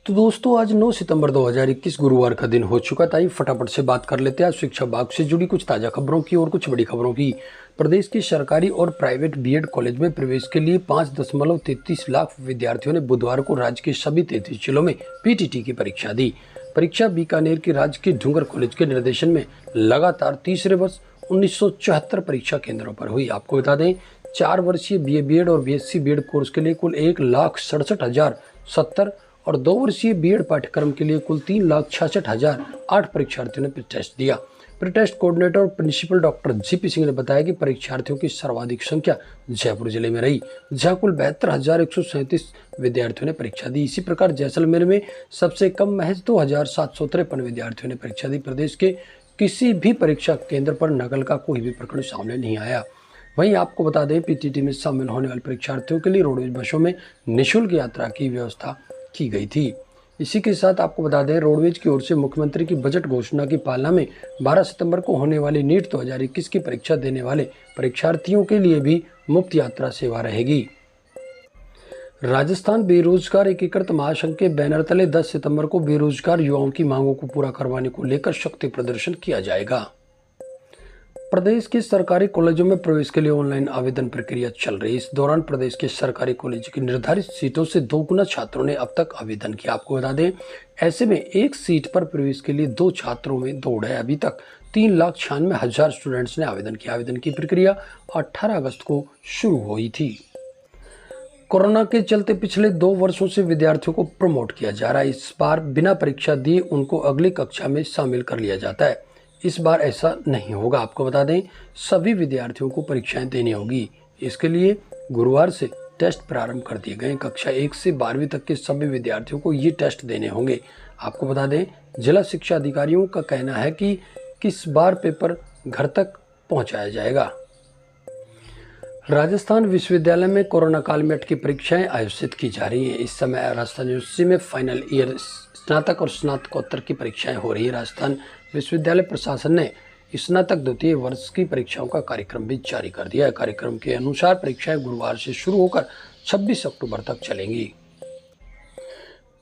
तो दोस्तों आज 9 सितंबर 2021 गुरुवार का दिन हो चुका था। फटाफट से बात कर लेते हैं आज शिक्षा विभाग से जुड़ी कुछ ताज़ा खबरों की और कुछ बड़ी खबरों की। प्रदेश की सरकारी और प्राइवेट बीएड कॉलेज में प्रवेश के लिए 5.33 लाख विद्यार्थियों ने बुधवार को राज्य के सभी 33 जिलों में पीटीटी की परीक्षा दी। परीक्षा बीकानेर के राजकीय ढूंगर कॉलेज के निर्देशन में लगातार तीसरे वर्ष 1974 परीक्षा केंद्रों पर हुई। आपको बता दें 4 वर्षीय बीए बीएड और बीएससी बीएड कोर्स के लिए कुल 1,67,070 और 2 वर्षीय बीएड पाठ्यक्रम के लिए कुल 3,66,008 परीक्षार्थियों ने प्रीटेस्ट दिया। प्रीटेस्ट कोऑर्डिनेटर और प्रिंसिपल डॉक्टर जीपी सिंह ने बताया कि परीक्षार्थियों की सर्वाधिक संख्या जयपुर जिले में रही, जहां कुल 72,137 विद्यार्थियों ने परीक्षा दी। इसी प्रकार जैसलमेर में सबसे कम महज 2,753 विद्यार्थियों ने परीक्षा दी। प्रदेश के किसी भी परीक्षा केंद्र पर नकल का कोई भी प्रकरण सामने नहीं आया। वहीं आपको बता दें पीटीटी में शामिल होने वाले परीक्षार्थियों के लिए रोडवेज बसों में निःशुल्क यात्रा की व्यवस्था की गई थी। इसी के साथ आपको बता दें रोडवेज की ओर से मुख्यमंत्री की बजट घोषणा की पालना में 12 सितंबर को होने वाली नीट 2021 की परीक्षा देने वाले परीक्षार्थियों के लिए भी मुफ्त यात्रा सेवा रहेगी। राजस्थान बेरोजगार एकीकृत महासंघ के बैनर तले 10 सितंबर को बेरोजगार युवाओं की मांगों को पूरा करवाने को लेकर शक्ति प्रदर्शन किया जाएगा। प्रदेश के सरकारी कॉलेजों में प्रवेश के लिए ऑनलाइन आवेदन प्रक्रिया चल रही है। इस दौरान प्रदेश के सरकारी कॉलेज की निर्धारित सीटों से 2 गुना छात्रों ने अब तक आवेदन किया। आपको बता दें ऐसे में एक सीट पर प्रवेश के लिए 2 छात्रों में दौड़ है। अभी तक 3,96,000 स्टूडेंट्स ने आवेदन किया। आवेदन की प्रक्रिया 18 अगस्त को शुरू हुई थी। कोरोना के चलते पिछले 2 वर्षों से विद्यार्थियों को प्रमोट किया जा रहा है। इस बार बिना परीक्षा दिए उनको अगली कक्षा में शामिल कर लिया जाता है। इस बार ऐसा नहीं होगा। आपको बता दें सभी विद्यार्थियों को परीक्षाएं देनी होगी। इसके लिए गुरुवार से टेस्ट प्रारंभ कर दिए गए। कक्षा 1 से 12वीं तक के सभी विद्यार्थियों को ये टेस्ट देने होंगे। आपको बता दें जिला शिक्षा अधिकारियों का कहना है कि किस बार पेपर घर तक पहुंचाया जाएगा। राजस्थान विश्वविद्यालय में कोरोना काल में अटकी परीक्षाएं आयोजित की जा रही हैं। इस समय राजस्थान यूनिवर्सिटी में फाइनल ईयर स्नातक और स्नातकोत्तर की परीक्षाएं हो रही है। राजस्थान विश्वविद्यालय प्रशासन ने स्नातक द्वितीय वर्ष की परीक्षाओं का कार्यक्रम भी जारी कर दिया है। कार्यक्रम के अनुसार परीक्षाएं गुरुवार से शुरू होकर 26 अक्टूबर तक चलेंगी।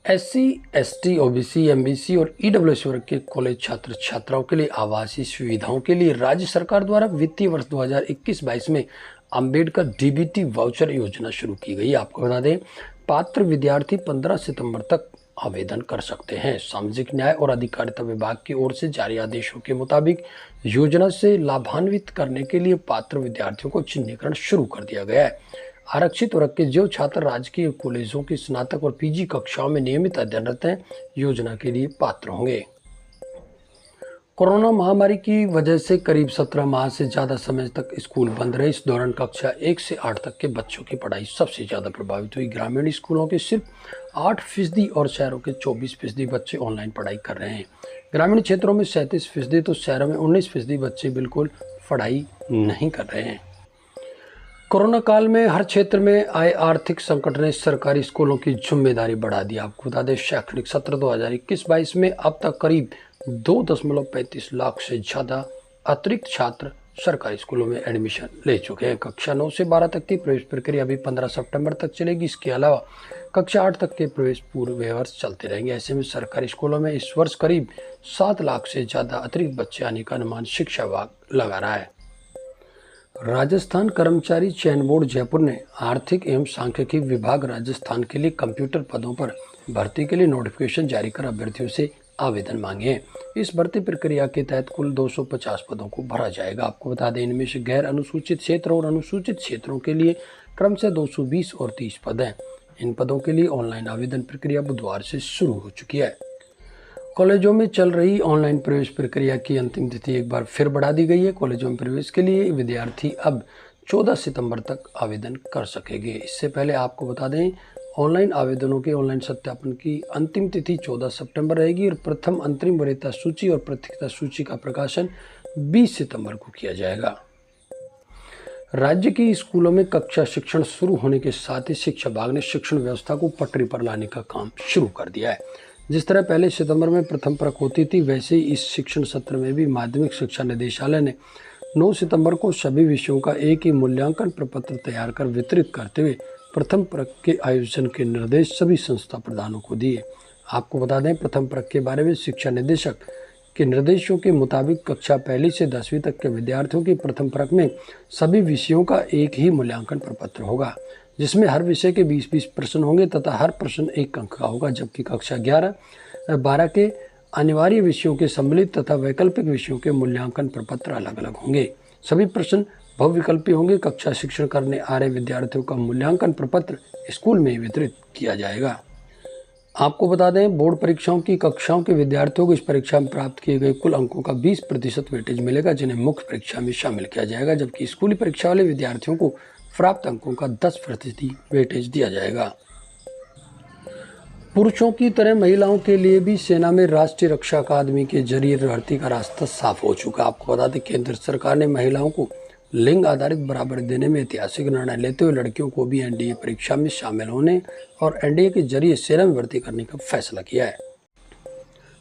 SC, ST, OBC, MBC और EWS वर्ग के कॉलेज छात्र छात्राओं के लिए आवासीय सुविधाओं के लिए राज्य सरकार द्वारा वित्तीय वर्ष 2021-22 में अंबेडकर DBT वाउचर योजना शुरू की गई। आपको बता दें पात्र विद्यार्थी 15 सितंबर तक आवेदन कर सकते हैं। सामाजिक न्याय और अधिकारिता विभाग की ओर से जारी आदेशों के मुताबिक योजना से लाभान्वित करने के लिए पात्र विद्यार्थियों को चिन्हीकरण शुरू कर दिया गया है। आरक्षित वर्ग के जो छात्र राजकीय कॉलेजों की स्नातक और PG कक्षाओं में नियमित अध्ययनरत हैं योजना के लिए पात्र होंगे। कोरोना महामारी की वजह से करीब 17 माह से ज़्यादा समय तक स्कूल बंद रहे। इस दौरान कक्षा 1 से 8 तक के बच्चों की पढ़ाई सबसे ज़्यादा प्रभावित हुई। ग्रामीण स्कूलों के सिर्फ 8% और शहरों के 24% बच्चे ऑनलाइन पढ़ाई कर रहे हैं। ग्रामीण क्षेत्रों में 37% तो शहरों में 19% बच्चे बिल्कुल पढ़ाई नहीं कर रहे हैं। कोरोना काल में हर क्षेत्र में आए आर्थिक संकट ने सरकारी स्कूलों की जिम्मेदारी बढ़ा दी। आपको बता दें शैक्षणिक सत्र 2021-22 में अब तक करीब 2.35 लाख से ज़्यादा अतिरिक्त छात्र सरकारी स्कूलों में एडमिशन ले चुके हैं। कक्षा 9 से 12 तक की प्रवेश प्रक्रिया अभी 15 सितंबर तक चलेगी। इसके अलावा कक्षा 8 तक के प्रवेश पूरे वर्ष चलते रहेंगे। ऐसे में सरकारी स्कूलों में इस वर्ष करीब 7 लाख से ज़्यादा अतिरिक्त बच्चे आने का अनुमान शिक्षा विभाग लगा रहा है। राजस्थान कर्मचारी चयन बोर्ड जयपुर ने आर्थिक एवं सांख्यिकी विभाग राजस्थान के लिए कंप्यूटर पदों पर भर्ती के लिए नोटिफिकेशन जारी कर अभ्यर्थियों से आवेदन मांगे हैं। इस भर्ती प्रक्रिया के तहत कुल 250 पदों को भरा जाएगा। आपको बता दें इनमें से गैर अनुसूचित क्षेत्र और अनुसूचित क्षेत्रों के लिए क्रमशः 220 और 30 पद हैं। इन पदों के लिए ऑनलाइन आवेदन प्रक्रिया बुधवार से शुरू हो चुकी है। कॉलेजों में चल रही ऑनलाइन प्रवेश प्रक्रिया की अंतिम तिथि एक बार फिर बढ़ा दी गई है। कॉलेजों में प्रवेश के लिए विद्यार्थी अब 14 सितंबर तक आवेदन कर सकेंगे। इससे पहले आपको बता दें ऑनलाइन आवेदनों के ऑनलाइन सत्यापन की अंतिम तिथि 14 सितंबर रहेगी और प्रथम अंतरिम वरीयता सूची और प्रत्यक्षता सूची का प्रकाशन 20 सितंबर को किया जाएगा। राज्य के स्कूलों में कक्षा शिक्षण शुरू होने के साथ ही शिक्षा विभाग ने शिक्षण व्यवस्था को पटरी पर लाने का काम शुरू कर दिया है। जिस तरह पहले सितंबर में प्रथम परख होती थी वैसे ही इस शिक्षण सत्र में भी माध्यमिक शिक्षा निदेशालय ने 9 सितंबर को सभी विषयों का एक ही मूल्यांकन प्रपत्र तैयार कर वितरित करते हुए प्रथम परख के आयोजन के निर्देश सभी संस्था प्रधानों को दिए। आपको बता दें प्रथम परख के बारे में शिक्षा निदेशक के निर्देशों के मुताबिक कक्षा 1 से 10वीं तक के विद्यार्थियों की प्रथम परख में सभी विषयों का एक ही मूल्यांकन प्रपत्र होगा, जिसमें हर विषय के 20-20 प्रश्न होंगे तथा हर प्रश्न 1 अंक का होगा, जबकि कक्षा 11-12 के अनिवार्य विषयों के सम्मिलित तथा वैकल्पिक विषयों के मूल्यांकन प्रपत्र अलग अलग होंगे। सभी प्रश्न बहुविकल्पी होंगे। कक्षा शिक्षण करने आ रहे विद्यार्थियों का मूल्यांकन प्रपत्र स्कूल में वितरित किया जाएगा। आपको बता दें बोर्ड परीक्षाओं की कक्षाओं के विद्यार्थियों को इस परीक्षा में प्राप्त किए गए कुल अंकों का 20% वेटेज मिलेगा, जिन्हें मुख्य परीक्षा में शामिल किया जाएगा, जबकि स्कूली परीक्षा वाले विद्यार्थियों को प्राप्त अंकों का 10% वेटेज दिया जाएगा। पुरुषों की तरह महिलाओं के लिए भी सेना में राष्ट्रीय रक्षा अकादमी के जरिए भर्ती का रास्ता साफ हो चुका। आपको बता दें केंद्र सरकार ने महिलाओं को लिंग आधारित बराबरी देने में ऐतिहासिक निर्णय लेते हुए लड़कियों को भी एनडीए परीक्षा में शामिल होने और एनडीए के जरिए सेना में भर्ती करने का फैसला किया है।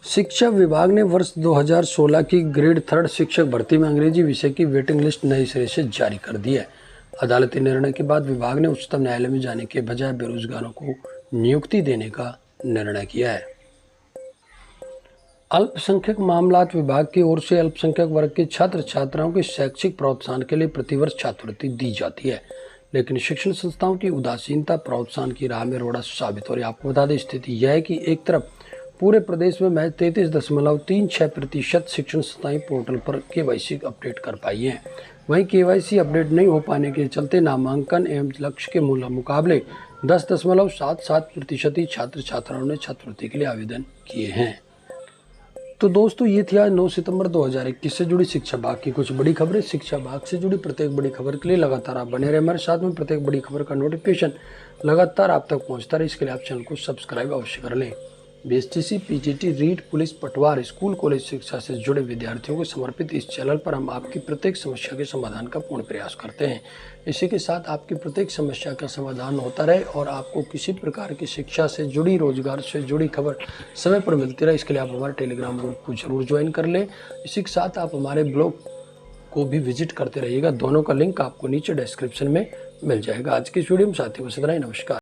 शिक्षा विभाग ने वर्ष 2016 की ग्रेड 3 शिक्षक भर्ती में अंग्रेजी विषय की वेटिंग लिस्ट नए सिरे से जारी कर दी है। अदालती निर्णय के बाद विभाग ने उच्चतम न्यायालय में जाने के बजाय बेरोजगारों को नियुक्ति देने का निर्णय किया है। अल्पसंख्यक मामलात विभाग की ओर से अल्पसंख्यक वर्ग के छात्र छात्राओं के शैक्षिक प्रोत्साहन के लिए प्रतिवर्ष छात्रवृत्ति दी जाती है, लेकिन शिक्षण संस्थाओं की उदासीनता प्रोत्साहन की राह में रोड़ा साबित हो रही है। आपको बता दें स्थिति यह है कि एक तरफ पूरे प्रदेश में महज 33.36% शिक्षण संस्थाएं पोर्टल पर केवाईसी अपडेट कर पाई हैं, वहीं केवाईसी अपडेट नहीं हो पाने के चलते नामांकन एवं लक्ष्य के मुकाबले 10.77% ही छात्र छात्राओं ने छात्रवृत्ति के लिए आवेदन किए हैं। तो दोस्तों ये थी आज 9 सितंबर 2021 से जुड़ी शिक्षा विभाग की कुछ बड़ी खबरें। शिक्षा विभाग से जुड़ी प्रत्येक बड़ी खबर के लिए लगातार आप बने रहे हमारे साथ में। प्रत्येक बड़ी खबर का नोटिफिकेशन लगातार आप तक पहुंचता रहे, इसके लिए आप चैनल को सब्सक्राइब अवश्य कर लें। बीएसटीसी, पीजीटी, रीट, पुलिस, पटवार, स्कूल कॉलेज शिक्षा से जुड़े विद्यार्थियों को समर्पित इस चैनल पर हम आपकी प्रत्येक समस्या के समाधान का पूर्ण प्रयास करते हैं। इसी के साथ आपकी प्रत्येक समस्या का समाधान होता रहे और आपको किसी प्रकार की शिक्षा से जुड़ी, रोजगार से जुड़ी खबर समय पर मिलती रहे, इसके लिए आप हमारे टेलीग्राम ग्रुप को जरूर ज्वाइन कर लें। इसी के साथ आप हमारे ब्लॉग को भी विजिट करते रहिएगा, दोनों का लिंक आपको नीचे डिस्क्रिप्शन में मिल जाएगा। आज की इस वीडियो में साथियों बस इतना ही। नमस्कार।